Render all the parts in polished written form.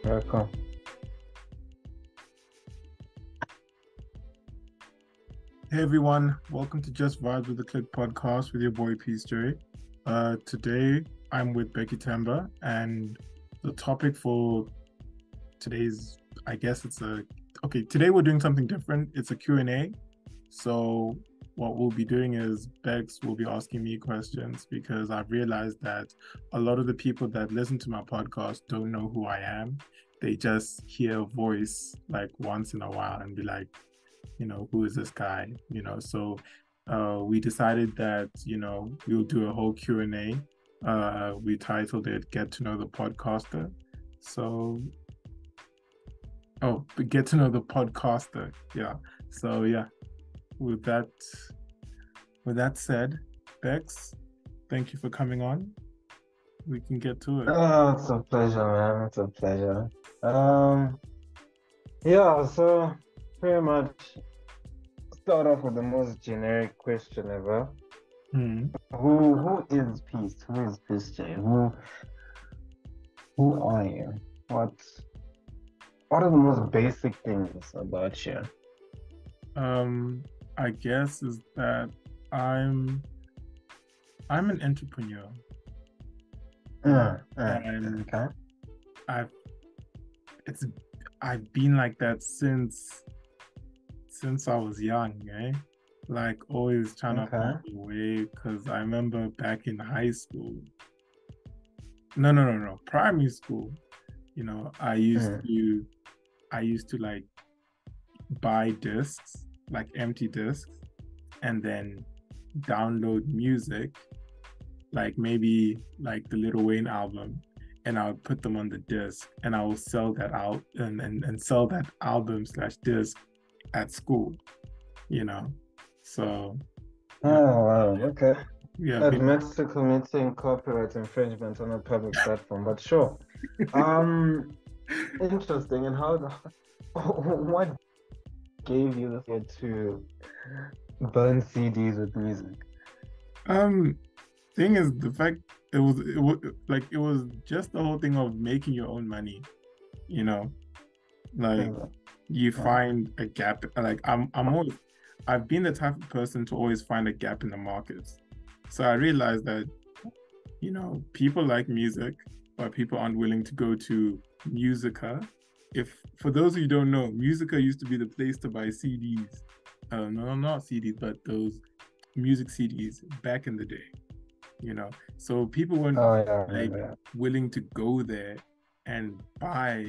Very cool. Hey everyone, welcome to Just Vibes with the Click podcast with your boy Peace J. Today I'm with Becky Temba, and the topic for today's, I guess today we're doing something different. It's a Q&A. So what we'll be doing is Bex will be asking me questions because I've realized that a lot of the people that listen to my podcast don't know who I am. They just hear a voice like once in a while and be like, who is this guy? So we decided that, we'll do a whole Q&A. We titled it Get to Know the Podcaster. So, Get to Know the Podcaster. Yeah. So, yeah, with that said, Bex, thank you for coming on. We can get to it. Oh, it's a pleasure, man. It's a pleasure. Yeah, so pretty much start off with the most generic question ever. Who is Peace? Who is Peace J? Who are you? What are the most basic things about you? I guess is that I'm an entrepreneur. And Okay. I've been like that since I was young, eh? Like always trying to find a way, because I remember back in high school. No, primary school, I used to like buy discs, like empty discs, and then download music, like maybe like the Lil Wayne album, and I would put them on the disc, and I will sell that out and sell that album / disc at school, So. Oh, wow. Okay. Yeah. Admits to committing copyright infringement on a public platform, but sure. Interesting. And what gave you the fear to burn CDs with music? Thing is, the fact it was just the whole thing of making your own money, like you find a gap. Like I've been the type of person to always find a gap in the markets. So I realized that, people like music, but people aren't willing to go to Musica. For those of you who don't know, Musica used to be the place to buy CDs. No, not CDs, but those music CDs back in the day. So people weren't willing to go there and buy,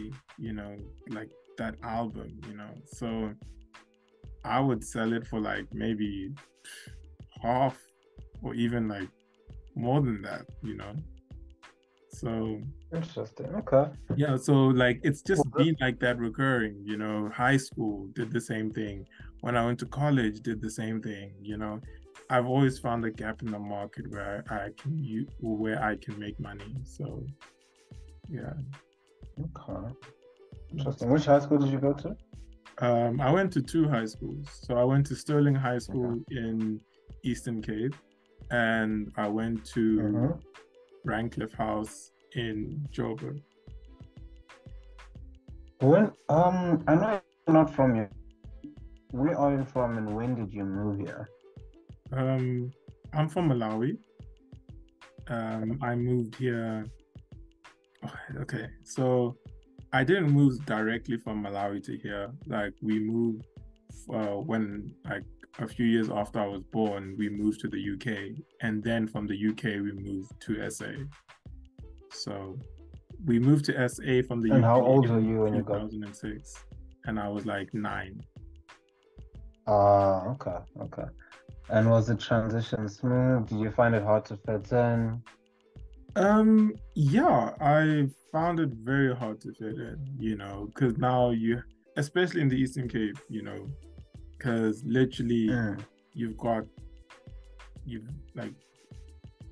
like that album, So I would sell it for like maybe half or even like more than that, So interesting. Okay. Yeah, so like it's just been like that recurring, high school did the same thing. When I went to college, did the same thing, I've always found a gap in the market where I can make money. So yeah. Okay. Interesting. Which high school did you go to? I went to 2 high schools. So I went to Sterling High School in Eastern Cape, and I went to Rancliffe House in Joburg. I know you're not from here. Where are you from, and when did you move here? I'm from Malawi. I moved here. Okay, so I didn't move directly from Malawi to here. Like we moved when like a few years after I was born, we moved to the UK, and then from the UK we moved to SA. So we moved to SA from the UK. And how old were you when you got? 2006, and I was like 9. Okay. And was the transition smooth? Did you find it hard to fit in? Yeah, I found it very hard to fit in, because now especially in the Eastern Cape, because literally you've like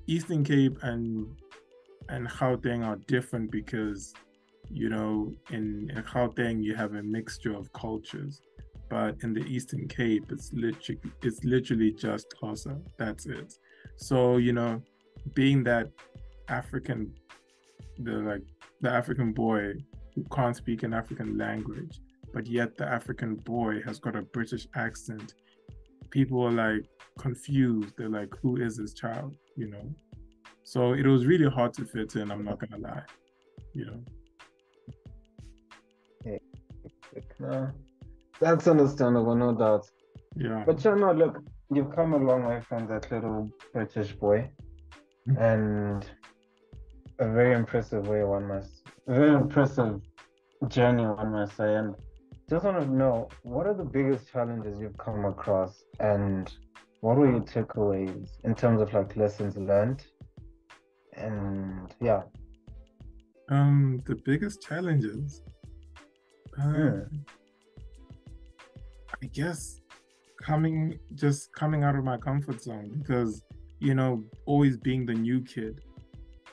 Eastern Cape and Gauteng are different because, in Gauteng you have a mixture of cultures, but in the Eastern Cape it's literally just Xhosa. That's it. So, being that the African boy, who can't speak an African language, but yet the African boy has got a British accent. People are like confused. They're like, who is this child? You know? So it was really hard to fit in, I'm not gonna lie. You know. Yeah. No, that's understandable, no doubt. Yeah. But you know, look, you've come a long way from that little British boy, and a very impressive very impressive journey, one must say. And just want to know, what are the biggest challenges you've come across, and what were your takeaways in terms of like lessons learned? And yeah. The biggest challenges, Hmm. I guess coming out of my comfort zone, because you know, always being the new kid,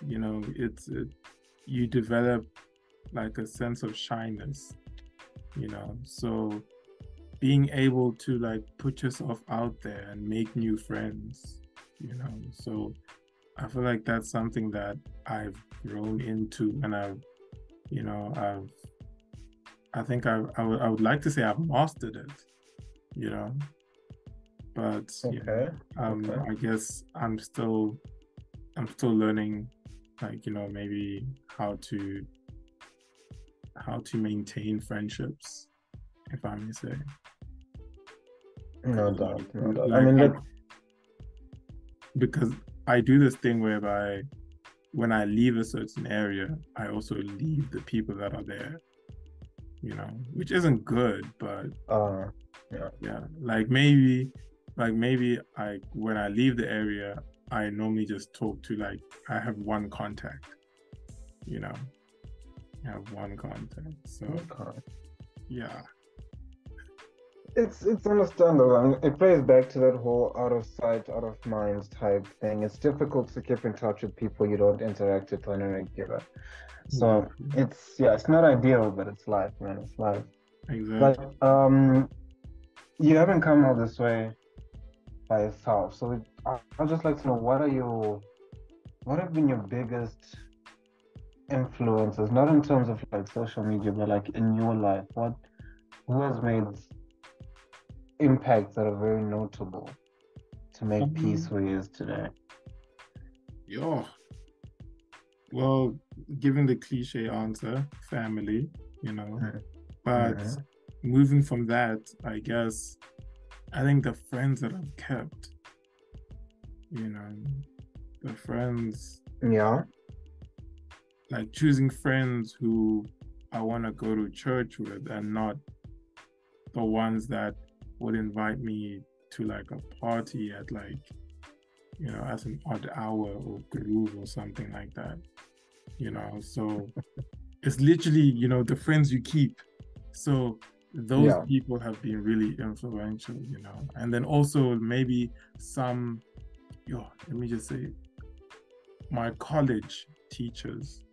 you know, you develop like a sense of shyness, you know, so being able to like put yourself out there and make new friends, you know, so I feel like that's something that I've grown into, and I think I would like to say I've mastered it, you know, but Okay. I guess I'm still learning, like, you know, maybe how to maintain friendships, if I may say. No doubt, no doubt. I Like, mean, look, because I do this thing whereby when I leave a certain area, I also leave the people that are there, you know, which isn't good, but yeah, like maybe when I leave the area, I normally just talk to, like, I have one contact, you know, so yeah. It's understandable. I mean, it plays back to that whole out of sight, out of mind type thing. It's difficult to keep in touch with people you don't interact with on a regular. So it's not ideal, but it's life, man. It's life. Exactly. But you haven't come all this way by yourself. So I'd just like to know, what have been your biggest influences, not in terms of like social media, but like in your life? Who has made impacts that are very notable to make peace where he is today? Yeah. Well, given the cliche answer, family, you know, but moving from that, I guess, I think the friends that I've kept, you know, the friends, like choosing friends who I want to go to church with, and not the ones that would invite me to like a party at, like, you know, at an odd hour or groove or something like that, you know. So it's literally, you know, the friends you keep. So those people have been really influential, you know. And then also maybe let me just say, my college teachers,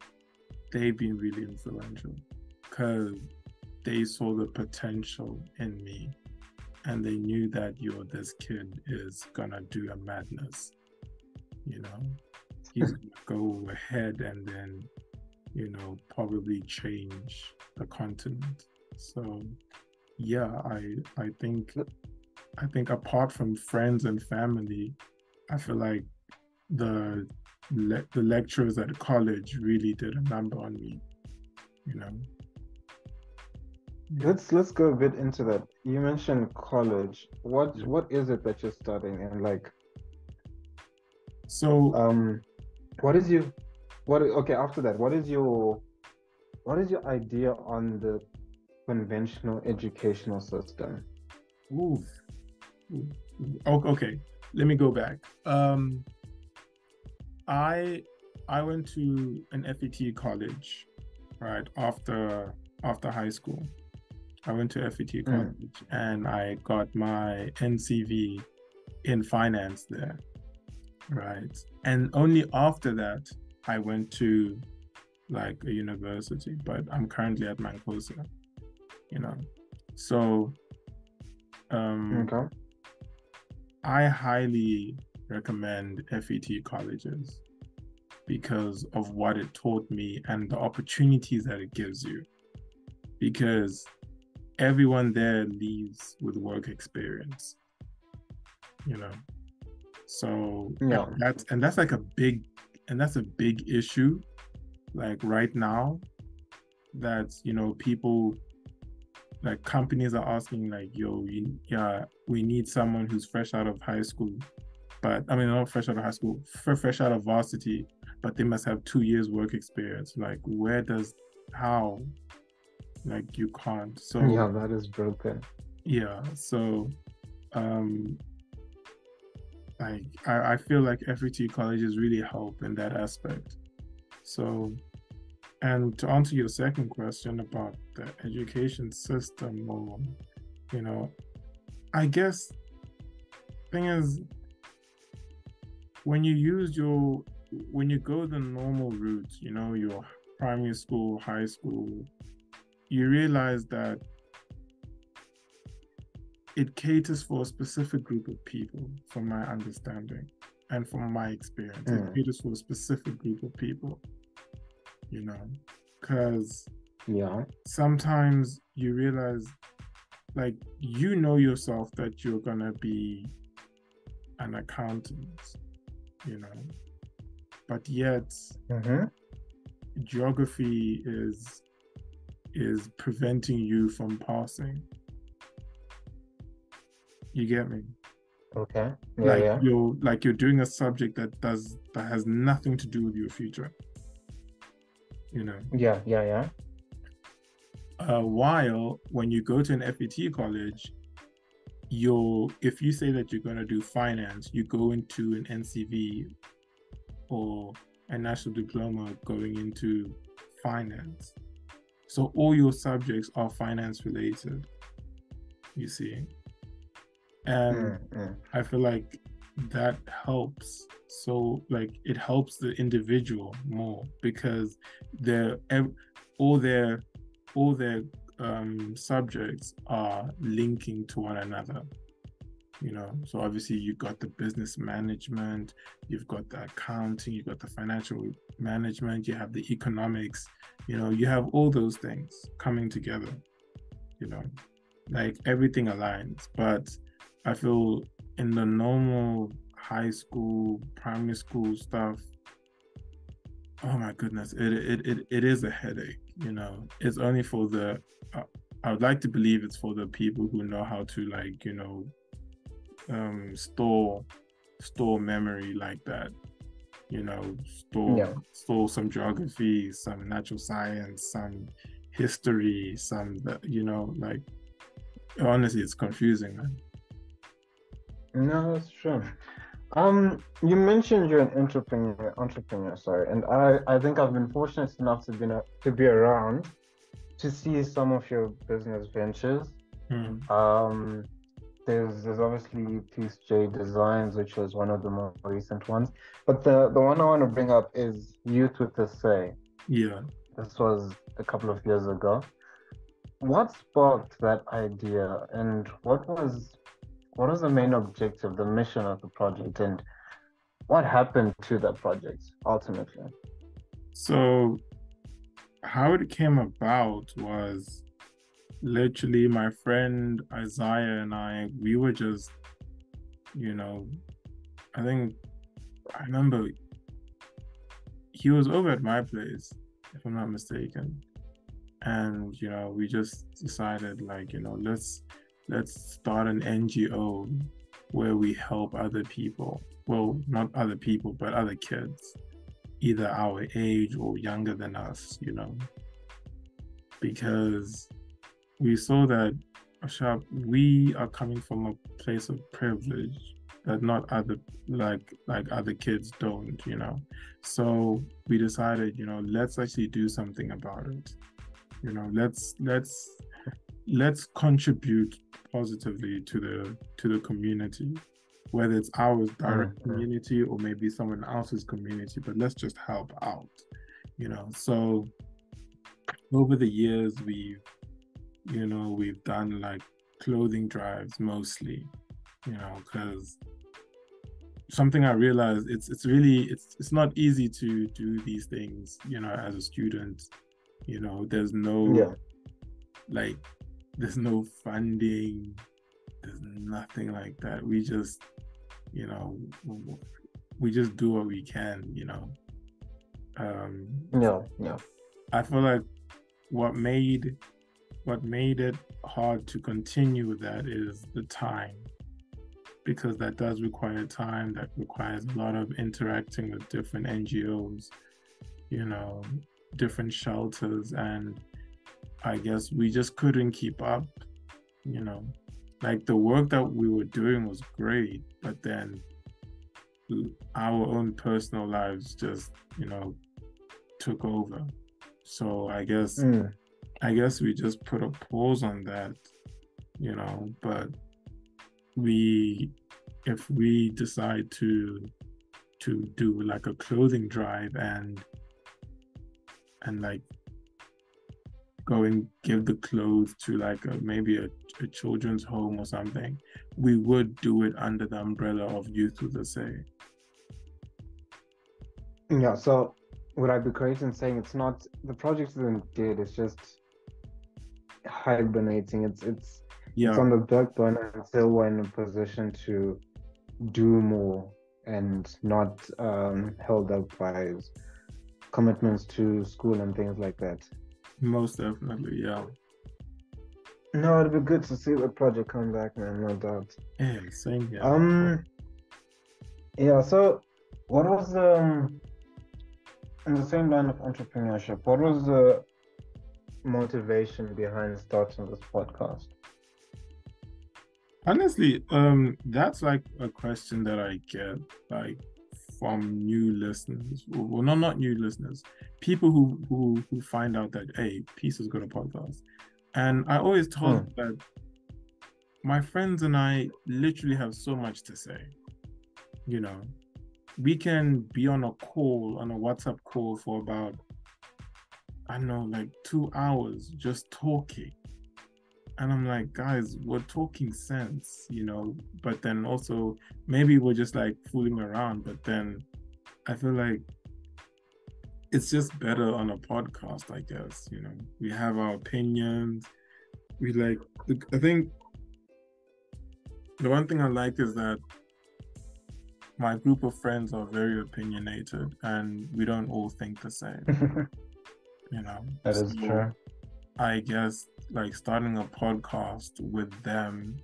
they've been really influential because they saw the potential in me, and they knew that, this kid is gonna do a madness, you know. He's gonna go ahead and then, you know, probably change the continent. So yeah, I think apart from friends and family, I feel like the lecturers at college really did a number on me, you know. Let's go a bit into that. You mentioned college. What is it that you're studying, and like, so after that, what is your idea on the conventional educational system? Okay, let me go back. I went to an FET college, right, after high school. I went to FET college and I got my NCV in finance there, right? And only after that I went to like a university, but I'm currently at Mancosa, you know. So I highly recommend FET colleges because of what it taught me and the opportunities that it gives you. because everyone there leaves with work experience, you know. So Yeah. that's like a big issue, like right now, that people, like companies are asking, like, yo, yeah, we need someone who's fresh out of high school, but I mean, not fresh out of high school, fresh out of varsity, but they must have 2 years work experience. Like, how? Like, you can't. So Yeah, that is broken. yeah, so um, like I feel like FET colleges really help in that aspect. So, and to answer your second question about the education system, or you know, I guess thing is, when you go the normal route, your primary school, high school, you realize that it caters for a specific group of people, from my understanding and from my experience. It caters for a specific group of people, because Yeah. sometimes you realize, like, yourself that you're gonna be an accountant, but yet geography is preventing you from passing. You get me? Okay. Yeah. You're doing a subject that has nothing to do with your future. Yeah. While when you go to an FET college, if you say that you're going to do finance, you go into an NCV or a national diploma going into finance. So all your subjects are finance related, you see. And I feel like that helps. So, like, it helps the individual more, because all their subjects are linking to one another. So obviously you got the business management, you've got the accounting, you've got the financial management, you have the economics, you have all those things coming together, like everything aligns. But I feel in the normal high school, primary school stuff, oh my goodness, it is a headache. It's only for I would like to believe it's for the people who know how to, like, store memory like that, store some geography, some natural science, some history, some like, honestly, it's confusing, man. No, that's true. You mentioned you're an entrepreneur, sorry, and I think I've been fortunate enough to be around to see some of your business ventures. There's obviously Piece J Designs, which was one of the more recent ones, but the one I want to bring up is Youth with a Say. Yeah. This was a couple of years ago. What sparked that idea, and what was the main objective, the mission of the project, and what happened to that project ultimately? So how it came about was literally my friend Isaiah and we were just, I remember he was over at my place, if I'm not mistaken. And, we just decided, like, let's start an NGO where we help other people. Well, not other people, but other kids, either our age or younger than us, because we saw that we are coming from a place of privilege that not other other kids don't, So we decided, let's actually do something about it. Let's contribute positively to the community, whether it's our direct community or maybe someone else's community, but let's just help out, So over the years, we've done like clothing drives mostly, because something I realized, it's not easy to do these things, as a student. There's no like there's no funding, there's nothing like that. We just, you know, we just do what we can, you know. Yeah. I feel like what made it hard to continue with that is the time, because that does require time, that requires a lot of interacting with different NGOs, you know, different shelters, and I guess we just couldn't keep up, you know. Like the work that we were doing was great, but then our own personal lives just, you know, took over. So I guess we just put a pause on that, you know, but if we decide to do like a clothing drive and like go and give the clothes to like maybe a children's home or something, we would do it under the umbrella of Youth with a Say. Yeah, so would I be correct in saying it's not, the project isn't dead, it's just hibernating. It's on the back burner until we're in a position to do more and not held up by commitments to school and things like that. Most definitely, yeah. No, it'd be good to see the project come back, man, no doubt. Yeah, same here. Yeah, so what was in the same line of entrepreneurship, what was the motivation behind starting this podcast? Honestly, that's like a question that I get like from new listeners. Well, not new listeners, people who find out that, hey, Peace has got a podcast. And I always told them that my friends and I literally have so much to say. You know, we can be on a WhatsApp call for about, I don't know, like 2 hours just talking. And I'm like, guys, we're talking sense, you know, but then also maybe we're just like fooling around. But then I feel like it's just better on a podcast, I guess, you know. We have our opinions. I think the one thing I like is that my group of friends are very opinionated and we don't all think the same, you know. That is true. I guess like starting a podcast with them,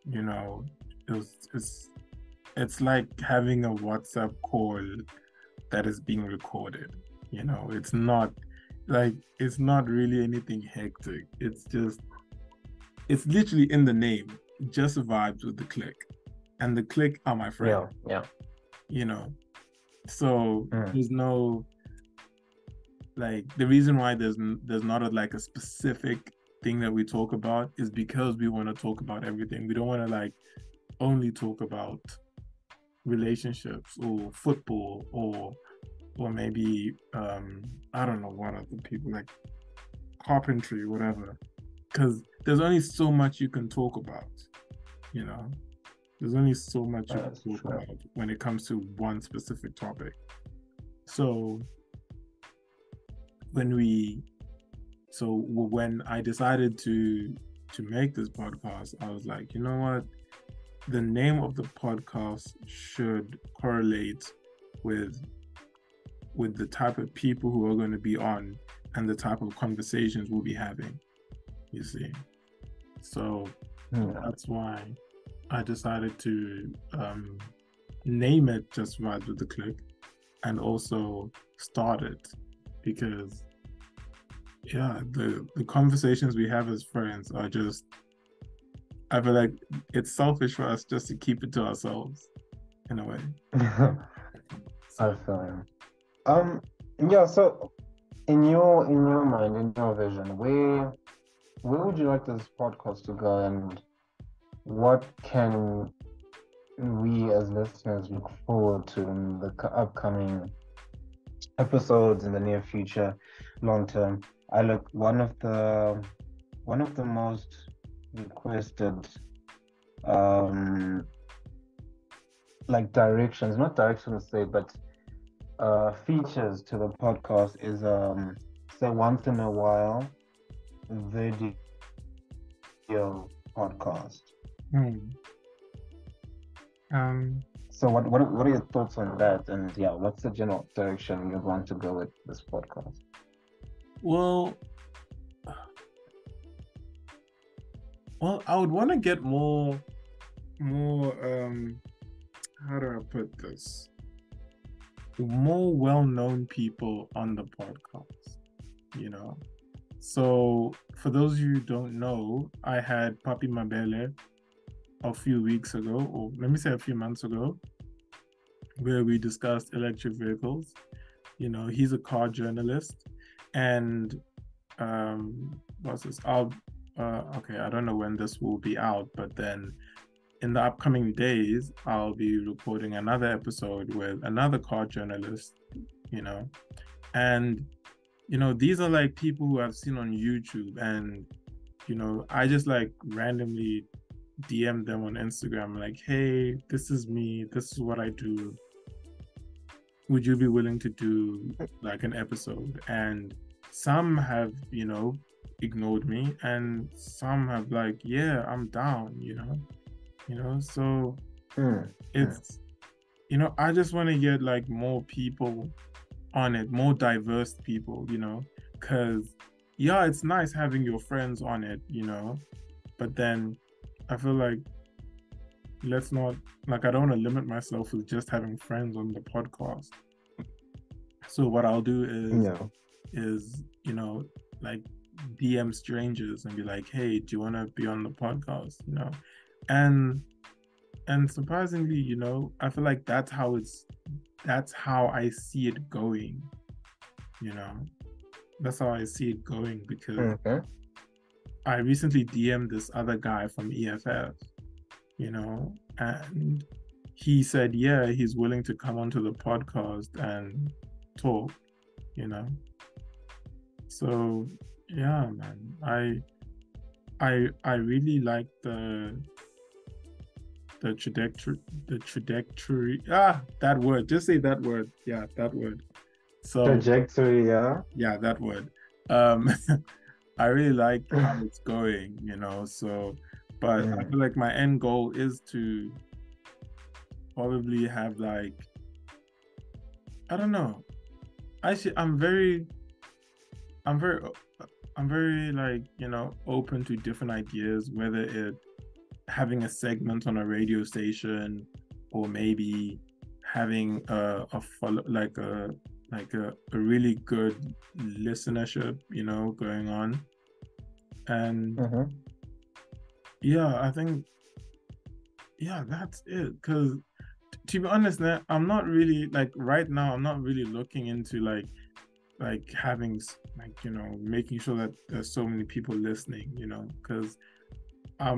you know, it's like having a WhatsApp call that is being recorded. You know, it's not really anything hectic. It's literally in the name, just vibes with the click, and the click are my friends. Yeah. You know, so there's no, like, the reason why there's not a specific thing that we talk about is because we want to talk about everything. We don't want to like only talk about relationships or football or maybe I don't know what other people, like carpentry, whatever, because there's only so much you can talk about, you know. There's only so much you can talk about when it comes to one specific topic. So when I decided to make this podcast, I was like, you know what? The name of the podcast should correlate with the type of people who are going to be on and the type of conversations we'll be having, you see. So that's why I decided to name it Just Vibes with the Click and also start it, because the conversations we have as friends are just, I feel like it's selfish for us just to keep it to ourselves in a way. I feel you. Yeah, so in your mind, in your vision, where would you like this podcast to go, and what can we as listeners look forward to in the upcoming episodes in the near future, long term? One of the most requested like directions, not directions to say, but features to the podcast is say once in a while video podcast. Hmm. Um, So what are your thoughts on that? And yeah, what's the general direction you'd want to go with this podcast? well, I would want to get more, how do I put this? More well-known people on the podcast, you know. So for those of you who don't know, I had Papi Mabele a few weeks ago, or let me say a few months ago, where we discussed electric vehicles. You know, he's a car journalist, and what's this? Okay, I don't know when this will be out, but then in the upcoming days, I'll be recording another episode with another car journalist, you know, and you know, these are like people who I've seen on YouTube, and you know, I just like randomly DM them on Instagram, like, hey, this is me, this is what I do. Would you be willing to do like an episode? And some have, you know, ignored me, and some have like, yeah, I'm down, so it's, you know, I just want to get like more people on it, more diverse people, you know, because yeah, it's nice having your friends on it, you know, but then I feel like let's not, like, I don't want to limit myself with just having friends on the podcast. So what I'll do is, you know, like DM strangers and be like, hey, do you want to be on the podcast, you know? And surprisingly, you know, I feel like that's how I see it going, you know. That's how I see it going, because I recently DM'd this other guy from EFF, you know, and he said, yeah, he's willing to come onto the podcast and talk, you know. So yeah, man, I really like the trajectory. That word. Just say that word. Yeah, that word. So Trajectory, yeah. Yeah, that word. I really like how it's going, you know. So, but I feel like my end goal is to probably have like, I don't know. Actually, I'm very like, you know, open to different ideas, whether it having a segment on a radio station, or maybe having a follow, like a really good listenership, you know, going on. And yeah, I think, yeah, that's it. Because to be honest, I'm not really like, right now, I'm not really looking into like having like, you know, making sure that there's so many people listening, you know, because I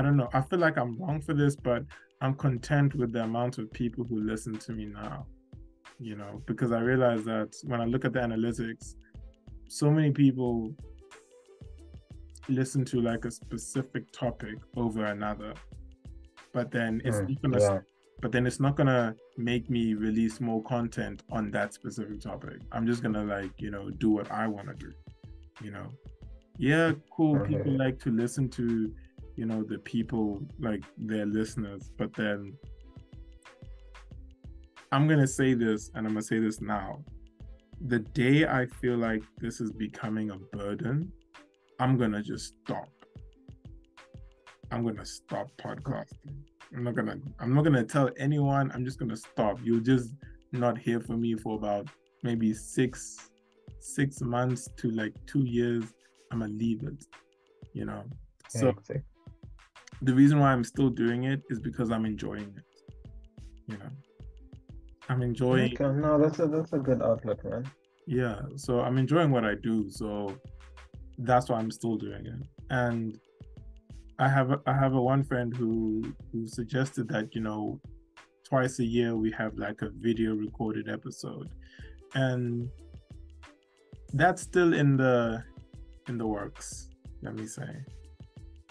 don't know, I feel like I'm wrong for this, but I'm content with the amount of people who listen to me now, you know, because I realize that when I look at the analytics, so many people listen to like a specific topic over another, but then it's not gonna make me release more content on that specific topic. I'm just gonna, like, you know, do what I want to do, you know. Yeah, cool, people like to listen to, you know, the people, like their listeners, but then I'm gonna say this, and I'm gonna say this now: the day I feel like this is becoming a burden, I'm gonna just stop. I'm gonna stop podcasting. I'm not gonna tell anyone. I'm just gonna stop. You'll just not hear from me for about maybe six months to like 2 years. I'm gonna leave it, you know. So the reason why I'm still doing it is because I'm enjoying it, you know. I'm enjoying. Okay, no, that's a good outlet, man. Yeah, so I'm enjoying what I do, so that's why I'm still doing it. And I have a one friend who suggested that, you know, twice a year we have like a video recorded episode, and that's still in the works, let me say,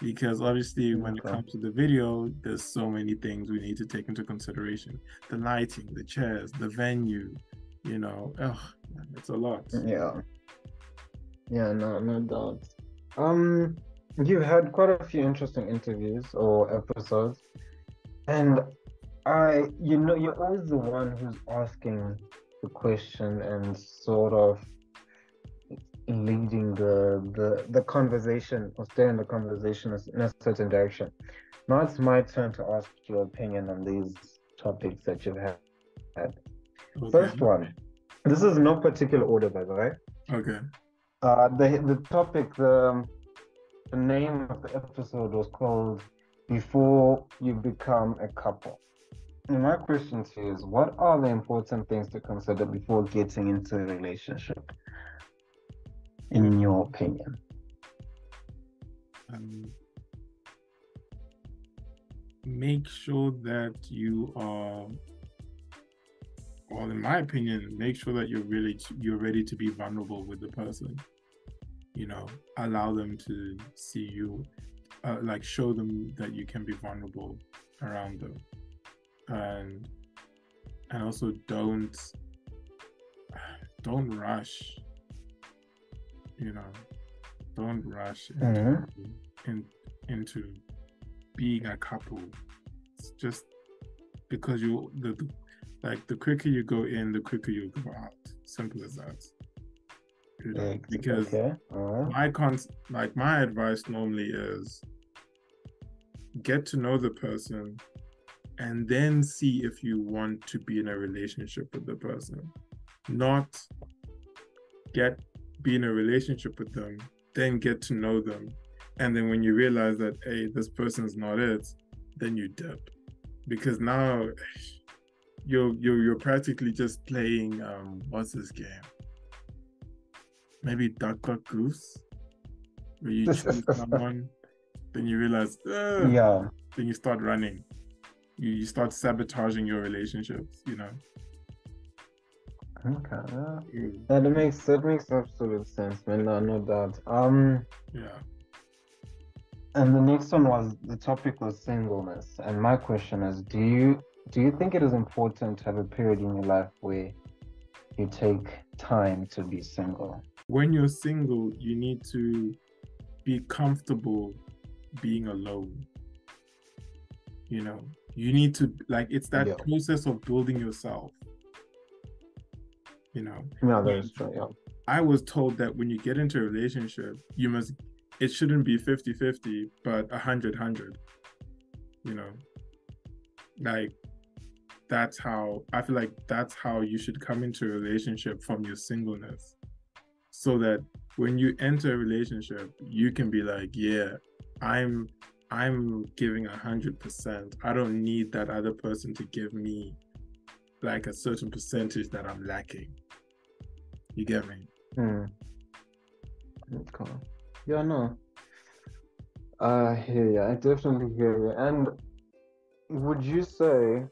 because obviously when it comes to the video, there's so many things we need to take into consideration: the lighting, the chairs, the venue, you know. It's a lot. Yeah, no doubt. Um, you've had quite a few interesting interviews or episodes, and you're always the one who's asking the question and sort of leading the conversation or steering the conversation in a certain direction. Now it's my turn to ask your opinion on these topics that you've had. Okay. First one, this is no particular order, by the way. Okay. The topic, the name of the episode was called Before You Become a Couple. And my question to you is, what are the important things to consider before getting into a relationship, in your opinion? Make sure that you are, well, in my opinion, make sure that you're ready to be vulnerable with the person. You know, allow them to see you, like show them that you can be vulnerable around them, and also don't rush. You know, don't rush into being a couple. It's just because the quicker you go in, the quicker you go out. Simple as that. You know, because my advice normally is get to know the person and then see if you want to be in a relationship with the person. Not be in a relationship with them, then get to know them. And then when you realize that, hey, this person's not it, then you dip. Because now you're practically just playing what's this game? Maybe Duck Duck Goose, where you choose someone, then you realize, then you start running. You start sabotaging your relationships, you know. Okay. That makes absolute sense, man. No doubt. Yeah. And the next one was, the topic was singleness. And my question is, do you think it is important to have a period in your life where you take time to be single? When you're single, you need to be comfortable being alone. You know, you need to, like, it's that process of building yourself. You know, yeah, that is true. Yeah, I was told that when you get into a relationship, it shouldn't be 50-50, but 100-100. You know, like that's how I feel like that's how you should come into a relationship from your singleness, so that when you enter a relationship, you can be like, yeah, I'm giving 100%. I don't need that other person to give me like a certain percentage that I'm lacking. You get me? Okay. Yeah, no. I hear you. I definitely hear you. And would you say,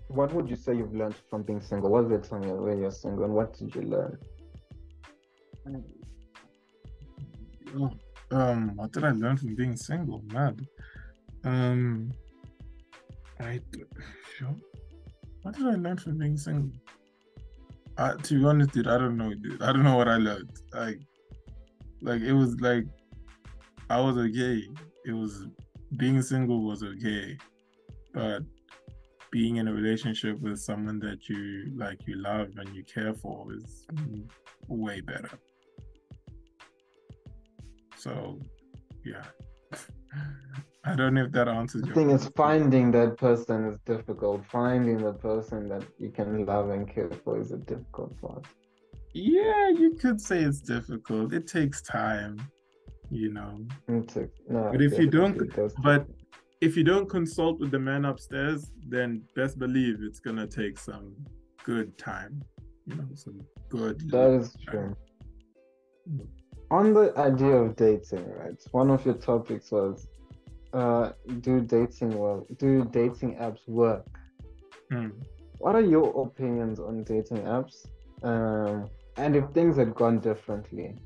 what would you say you've learned from being single? What's the time where you're single, and what did you learn? What did I learn from being single? Mad. What did I learn from being single? To be honest, dude, I don't know, dude. I don't know what I learned. Like it was like I was okay. It was being single was okay, but being in a relationship with someone that you love and you care for is way better. So, yeah. I don't know if that answers your question. The thing is, finding that person is difficult. Finding the person that you can love and care for is a difficult part. Yeah, you could say it's difficult. It takes time, you know. But if you don't consult with the man upstairs, then best believe it's gonna take some good time, you know, some good. That is true. On the idea of dating, right? One of your topics was, do dating apps work? What are your opinions on dating apps? And if things had gone differently,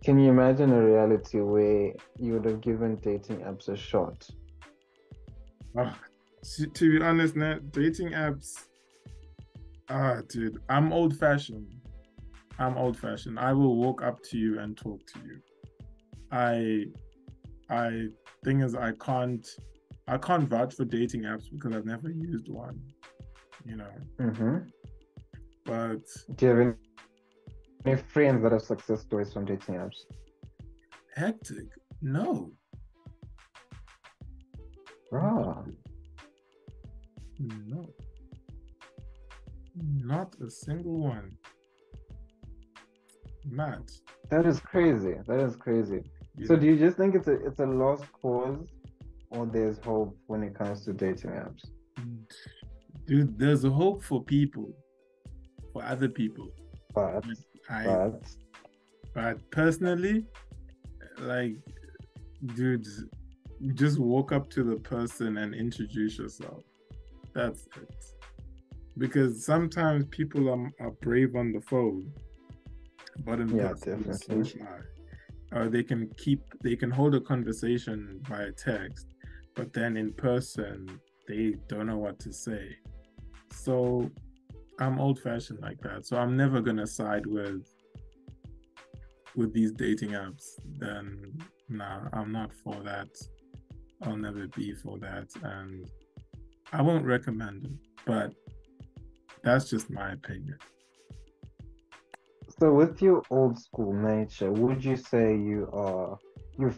can you imagine a reality where you would have given dating apps a shot? To be honest, dating apps, dude, I'm old-fashioned. I'm old-fashioned. I will walk up to you and talk to you. I thing is I can't vouch for dating apps because I've never used one, you know. Mm-hmm. But Do you have any friends that have success stories from dating apps? hectic, no. Ah, No. Not a single one. Mad. that is crazy. That is crazy. So Yeah. do you just think it's a lost cause, or there's hope when it comes to dating apps? Dude, there's a hope for people, for other people. But I but but personally, like, dude, just walk up to the person and introduce yourself. That's it. Because sometimes people are brave on the phone, but in yeah, person they're so definitely. shy. Or they can hold a conversation via text, but then in person they don't know what to say. So I'm old-fashioned like that. So I'm never gonna side with these dating apps. Then nah, I'm not for that. I'll never be for that, and I won't recommend it. But that's just my opinion. So with your old school nature, would you say you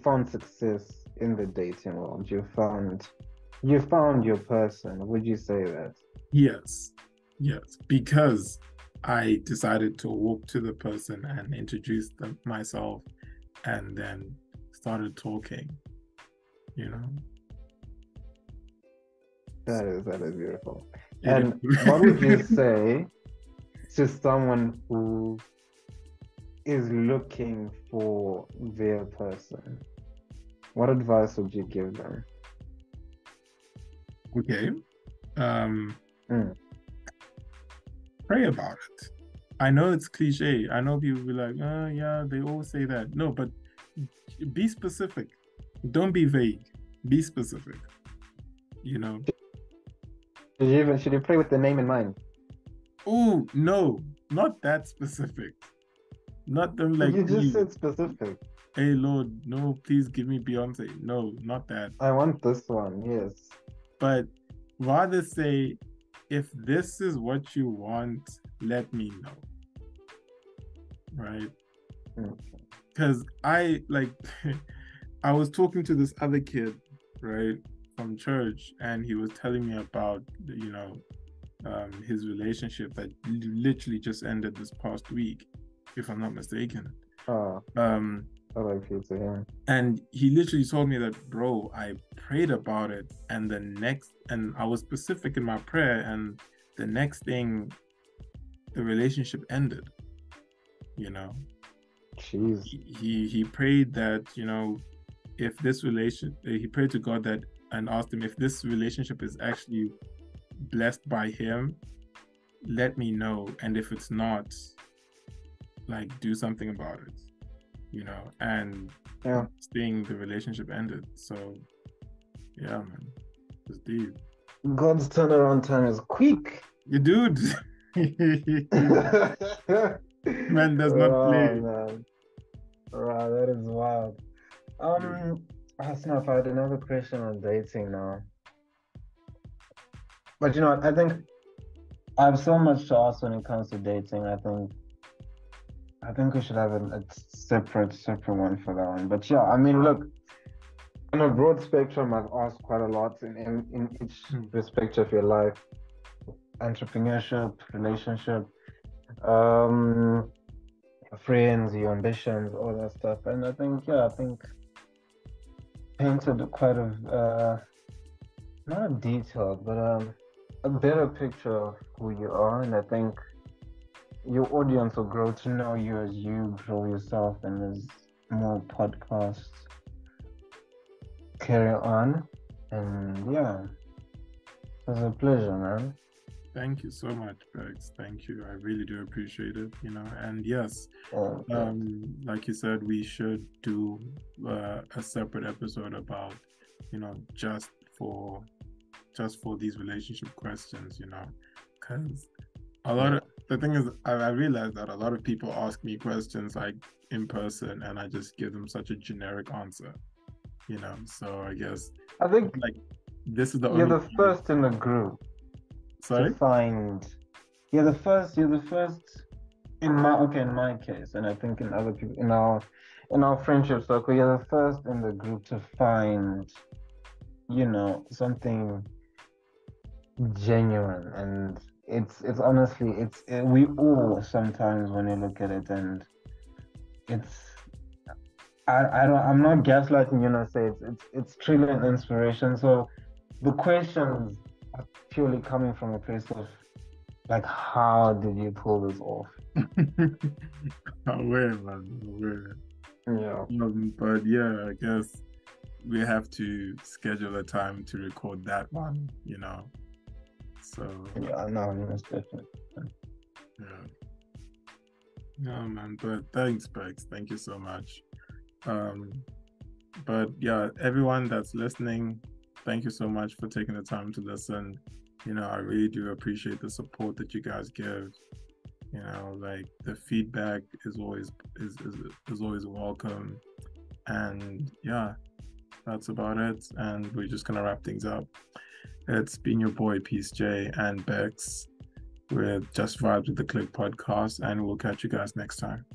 found success in the dating world? You found your person. Would you say that? Yes, yes, because I decided to walk to the person and introduce myself, and then started talking. You know, That is beautiful. it And what would you is. say to someone who is looking for their person? What advice would you give them? Okay. Mm. Pray about it. I know it's cliche. I know people be like, oh yeah, they all say that. No, but be specific. Don't be vague. Be specific. You know. Should you pray with the name in mind? Oh no, not that specific. Not them like, You just please, said specific. hey Lord, no, please give me Beyonce. No, not that. I want this one, yes. But rather say, if this is what you want, let me know. Right? Because I I was talking to this other kid, right, from church, and he was telling me about, his relationship that literally just ended this past week, if I'm not mistaken. I like you to him. And he literally told me that, bro, I prayed about it, and I was specific in my prayer, and the next thing, the relationship ended. You know, Jeez. he prayed that, if he prayed to God that and asked him if this relationship is actually blessed by him, let me know, and if it's not, like, do something about it. And Yeah. the relationship ended. So yeah, man, it's deep. God's turnaround time is quick. You dude. Man does not play. Man. Wow, that is wild. Hasnaf, I had another question on dating now. But you know what? I think I have so much to ask when it comes to dating. I think we should have a separate one for that one. But yeah, I mean, look, on a broad spectrum, I've asked quite a lot in each respect of your life, entrepreneurship, relationship, friends, your ambitions, all that stuff. And I think painted quite not a detailed, but a better picture of who you are. And I think your audience will grow to know you as you grow yourself, and as more podcasts carry on. And yeah, it was a pleasure, man. Thank you so much, Bex. Thank you. I really do appreciate it. And yes, like you said, we should do a separate episode about, just for these relationship questions, because a lot the thing is, I realized that a lot of people ask me questions like in person, and I just give them such a generic answer, you know. So I guess I think like this is the you're only the time. first in the group to Sorry? find. You're the first in my case, and I think in other people in our friendship circle, you're the first in the group to find, something genuine. And it's honestly we all sometimes when you look at it, and it's I'm not gaslighting, say it's truly an inspiration. So the questions are purely coming from a place of like, how did you pull this off? Aware, man, aware. Yeah. But yeah, I guess we have to schedule a time to record that one, you know. So Yeah, no, most definitely. yeah. No man, but thanks, Bex. Thank you so much. Um, but yeah, everyone that's listening, thank you so much for taking the time to listen. You know, I really do appreciate the support that you guys give. You know, like the feedback is always is always welcome. And yeah, that's about it. And we're just gonna wrap things up. It's been your boy Peace J and Bex with Just Vibes with the Click podcast, and we'll catch you guys next time.